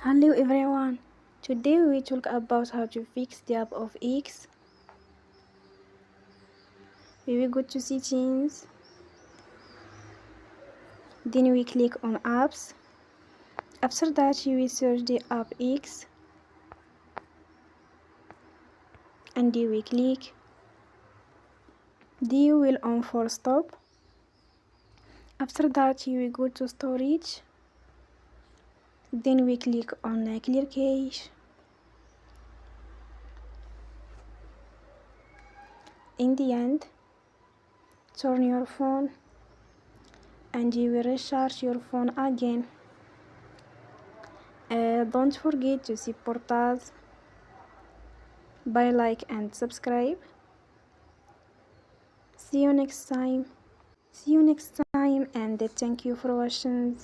Hello everyone, today we talk about how to fix the app of X. We will go to settings, then we click on apps. After that you will search the app X and you will click. Then you will on for stop. After that you will go to storage, then we click on clear cache. In the end, turn your phone and you will recharge your phone again. Don't forget to support us by like and subscribe. See you next time and thank you for watching.